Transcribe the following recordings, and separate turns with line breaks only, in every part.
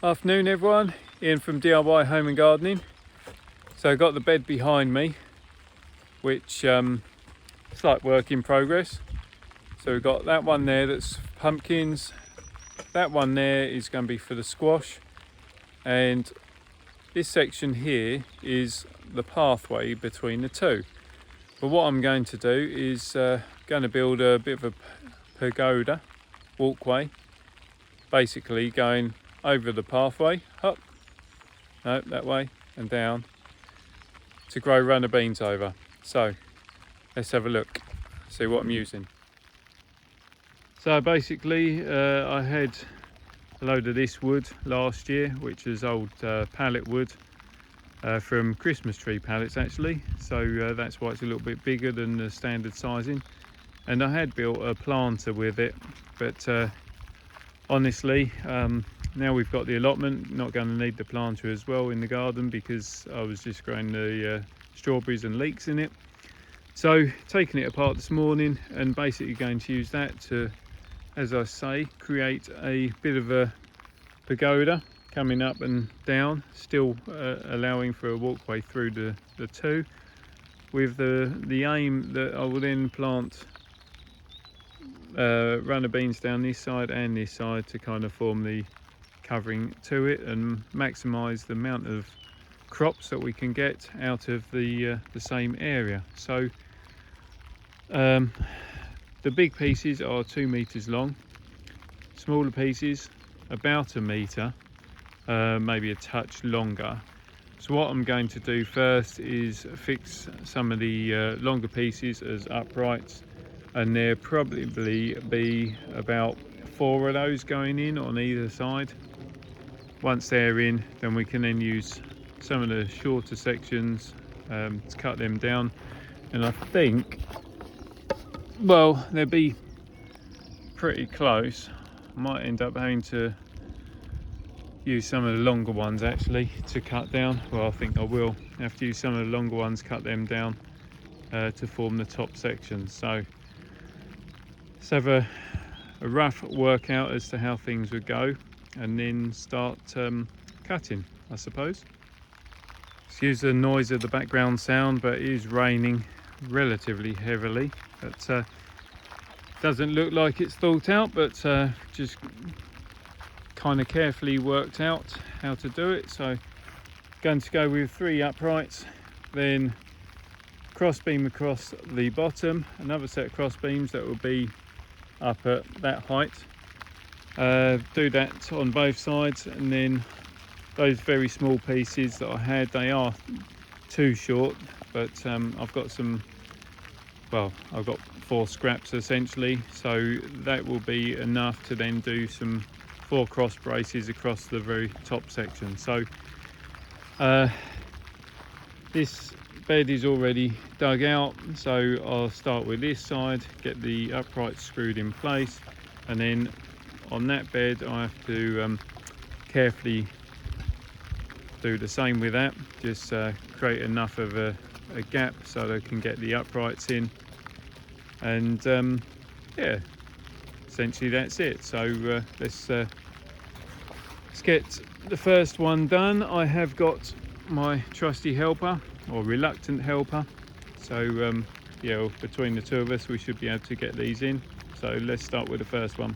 Afternoon everyone, Ian from DIY Home and Gardening. So I got the bed behind me, which it's like work in progress. So we've got that one there that's pumpkins, that one there is going to be for the squash, and this section here is the pathway between the two. But what I'm going to do is going to build a bit of a pergola walkway, basically going over the pathway, up, no, that way and down, to grow runner beans over. So let's have a look, see what I'm using. So basically I had a load of this wood last year, which is old pallet wood from Christmas tree pallets actually, so that's why it's a little bit bigger than the standard sizing. And I had built a planter with it, but honestly now we've got the allotment, not going to need the planter as well in the garden because I was just growing the strawberries and leeks in it. So taking it apart this morning and basically going to use that to, as I say, create a bit of a pergola coming up and down, still allowing for a walkway through the two, with the aim that I will then plant runner beans down this side and this side to kind of form the covering to it and maximize the amount of crops that we can get out of the same area. So the big pieces are 2 meters long, smaller pieces about a meter, maybe a touch longer. So what I'm going to do first is fix some of the longer pieces as uprights, and there'll probably be about 4 of those going in on either side. Once they're in, then we can then use some of the shorter sections to cut them down, and I think, well, they'll be pretty close. I might end up having to use some of the longer ones actually to cut down. Well, I think I will have to use some of the longer ones, cut them down to form the top section. So let's have a rough workout as to how things would go and then start cutting, I suppose. Excuse the noise of the background sound, but it is raining relatively heavily. But doesn't look like it's thought out, but just kind of carefully worked out how to do it. So going to go with 3 uprights, then cross beam across the bottom, another set of cross beams that will be up at that height. Do that on both sides, and then those very small pieces that I had, they are too short, but I've got some, well, I've got 4 scraps essentially, so that will be enough to then do some 4 cross braces across the very top section. So this bed is already dug out, so I'll start with this side, get the uprights screwed in place, and then on that bed I have to carefully do the same with that, just create enough of a gap so they can get the uprights in, and yeah, essentially that's it. So let's get the first one done. I have got my trusty helper, or reluctant helper, so yeah, well, between the two of us we should be able to get these in. So let's start with the first one.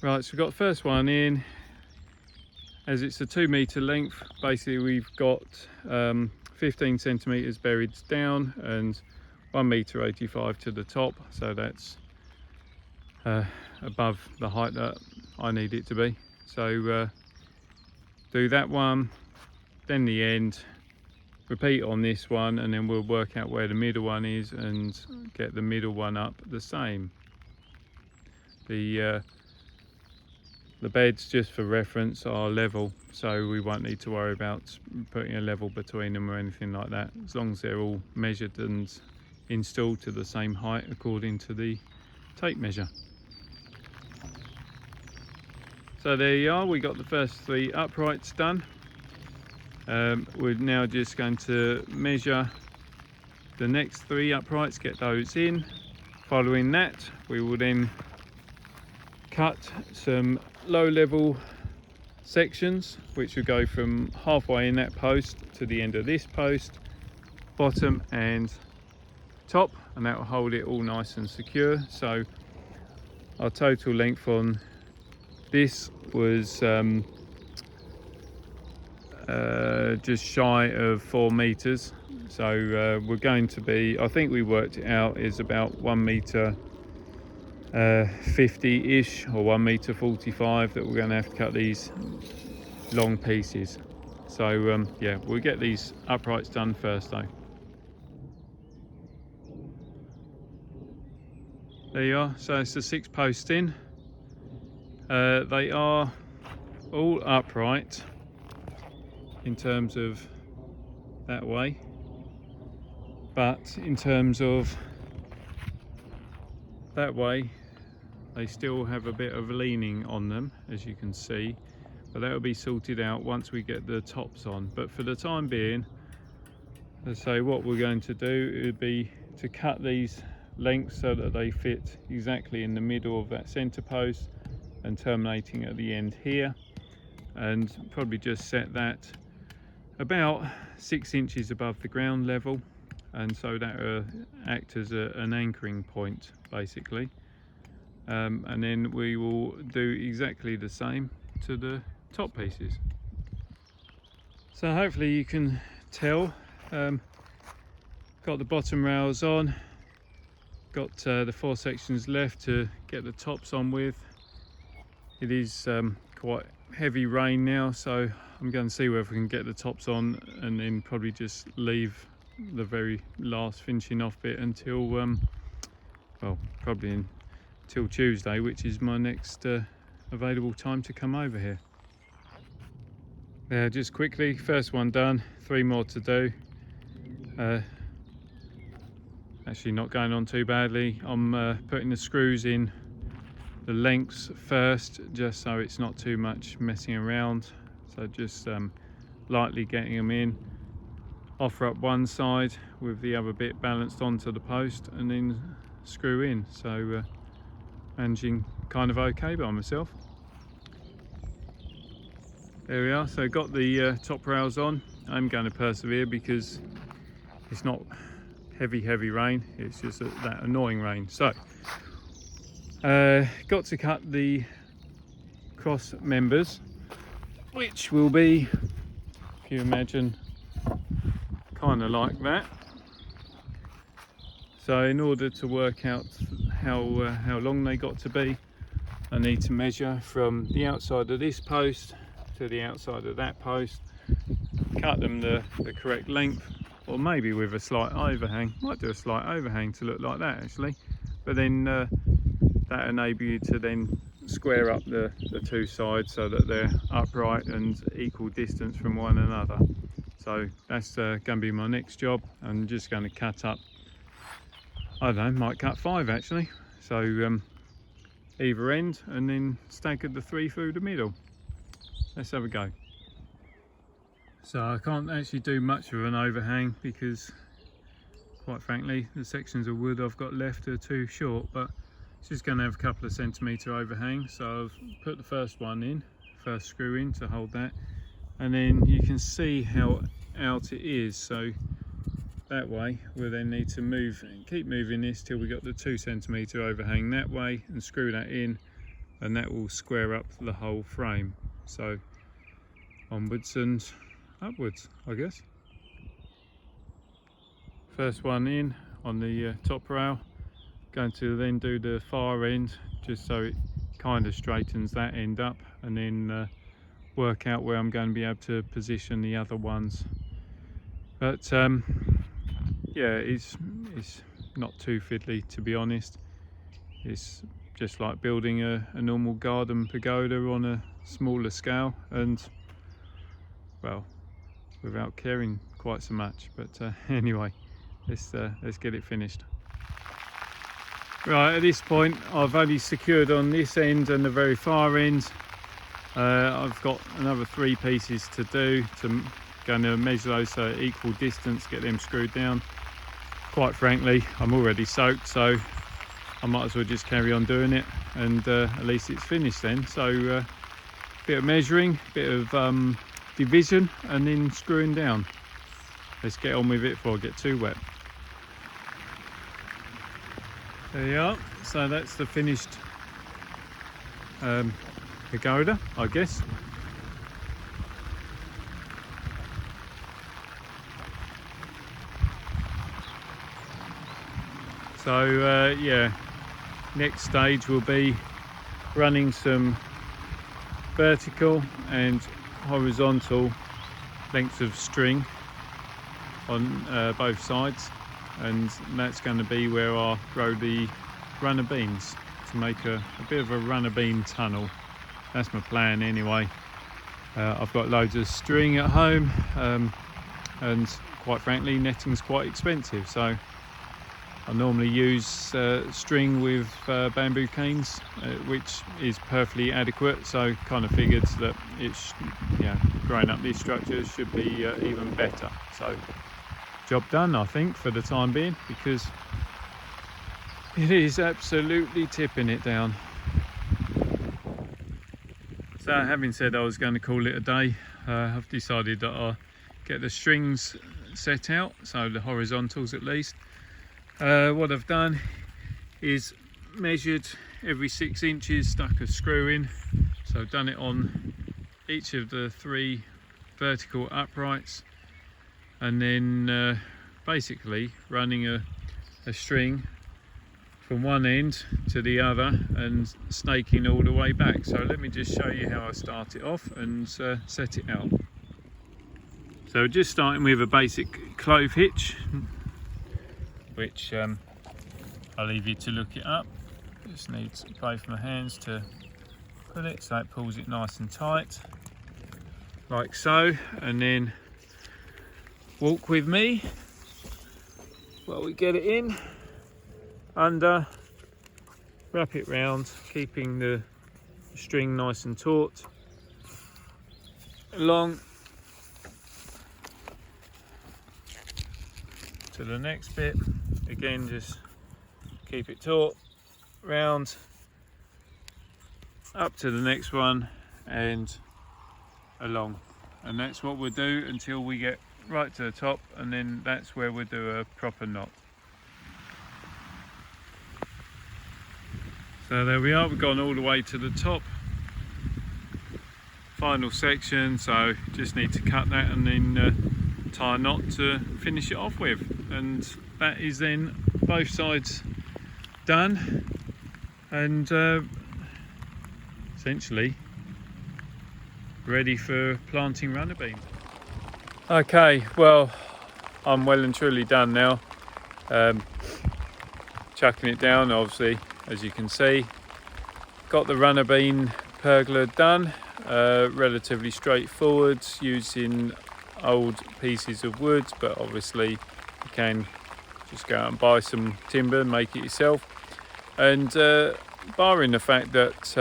Right, so we've got the first one in. As it's a 2 meter length, basically we've got 15 centimeters buried down and 1 meter 85 to the top, so that's above the height that I need it to be. So do that one, then the end, repeat on this one, and then we'll work out where the middle one is and get the middle one up the same. The beds, just for reference, are level, so we won't need to worry about putting a level between them or anything like that, as long as they're all measured and installed to the same height according to the tape measure. So there you are, we got the first 3 uprights done. We're now just going to measure the next 3 uprights, get those in. Following that, we will then cut some low level sections which will go from halfway in that post to the end of this post, bottom and top, and that will hold it all nice and secure. So our total length on this was just shy of 4 meters. So we're going to be, I think we worked it out, is about 1 meter 50-ish or 1 meter 45 that we're going to have to cut these long pieces. So yeah, we'll get these uprights done first though. There you are. So it's the 6 posts in. They are all upright in terms of that way, but in terms of that way they still have a bit of leaning on them, as you can see, but that will be sorted out once we get the tops on. But for the time being, let's say what we're going to do would be to cut these lengths so that they fit exactly in the middle of that center post and terminating at the end here, and probably just set that about 6 inches above the ground level, and so that will act as an anchoring point basically. And then we will do exactly the same to the top pieces. So hopefully you can tell, got the bottom rails on, got the 4 sections left to get the tops on with. It is quite heavy rain now, so I'm going to see whether we can get the tops on and then probably just leave the very last finishing off bit until well, probably until Tuesday, which is my next available time to come over here. Yeah, just quickly, first one done, 3 more to do. Actually not going on too badly. I'm putting the screws in the lengths first, just so it's not too much messing around. So just lightly getting them in, offer up one side with the other bit balanced onto the post, and then screw in. So managing kind of okay by myself. There we are. So got the top rails on. I'm going to persevere because it's not heavy rain, it's just that annoying rain. So got to cut the cross members, which will be, if you imagine, kind of like that. So in order to work out how long they got to be, I need to measure from the outside of this post to the outside of that post, cut them the correct length, or maybe with a slight overhang. Might do a slight overhang to look like that actually, but then that enable you to then square up the 2 sides so that they're upright and equal distance from one another. So that's going to be my next job. I'm just going to cut up, I don't know, might cut 5 actually, so either end, and then stagger the 3 through the middle. Let's have a go. So I can't actually do much of an overhang because, quite frankly, the sections of wood I've got left are too short, but it's just going to have a couple of centimetre overhang. So I've put the first one in, first screw in to hold that, and then you can see how out it is. So that way we'll then need to keep moving this till we got the 2 centimetre overhang that way, and screw that in, and that will square up the whole frame. So onwards and upwards, I guess. First one in on the top rail. Going to then do the far end just so it kind of straightens that end up, and then work out where I'm going to be able to position the other ones. But yeah, it's not too fiddly, to be honest. It's just like building a normal garden pergola on a smaller scale, and well, without caring quite so much. But anyway, let's get it finished. Right, at this point I've only secured on this end and the very far end. I've got another 3 pieces to do. Going to measure those so equal distance, get them screwed down. Quite frankly, I'm already soaked, so I might as well just carry on doing it, and at least it's finished then. So bit of measuring, bit of division, and then screwing down. Let's get on with it before I get too wet. There you are. So that's the finished pagoda, I guess. So yeah, next stage will be running some vertical and horizontal lengths of string on both sides, and that's going to be where I'll grow the runner beans to make a bit of a runner bean tunnel. That's my plan anyway. I've got loads of string at home, and quite frankly netting's quite expensive, so I normally use string with bamboo canes, which is perfectly adequate. So kind of figured that it's, growing up these structures should be even better. So job done, I think, for the time being, because it is absolutely tipping it down. So having said I was going to call it a day, I've decided that I'll get the strings set out, so the horizontals at least. What I've done is measured every 6 inches, stuck a screw in, so I've done it on each of the 3 vertical uprights, and then basically running a string from one end to the other and snaking all the way back. So let me just show you how I start it off and set it out. So just starting with a basic clove hitch, which I'll leave you to look it up. Just needs both my hands to pull it, so it pulls it nice and tight, like so, and then walk with me while we get it in, under, wrap it round, keeping the string nice and taut, along to the next bit. Again, just keep it taut, round, up to the next one, and along. And that's what we'll do until we get right to the top, and then that's where we'll do a proper knot. So there we are, we've gone all the way to the top, final section, so just need to cut that and then tie a knot to finish it off with, and that is then both sides done, and essentially ready for planting runner beans. Okay, well, I'm well and truly done now. Chucking it down, obviously, as you can see. Got the runner bean pergola done, relatively straightforward, using old pieces of wood, but obviously you can just go out and buy some timber and make it yourself. And barring the fact that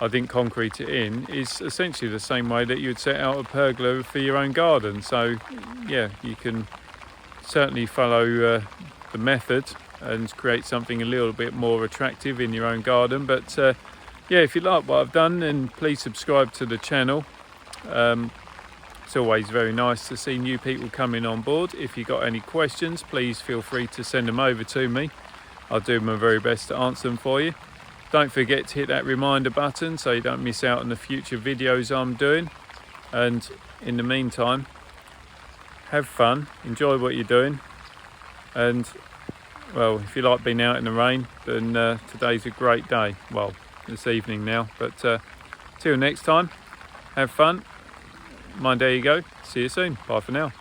I didn't concrete it in, is essentially the same way that you'd set out a pergola for your own garden. So yeah, you can certainly follow the method and create something a little bit more attractive in your own garden. But yeah, if you like what I've done, then please subscribe to the channel. It's always very nice to see new people coming on board. If you've got any questions, please feel free to send them over to me. I'll do my very best to answer them for you. Don't forget to hit that reminder button so you don't miss out on the future videos I'm doing. And in the meantime, have fun, enjoy what you're doing, and well, if you like being out in the rain, then today's a great day. Well, this evening now, but till next time, have fun. Mind how you go. See you soon. Bye for now.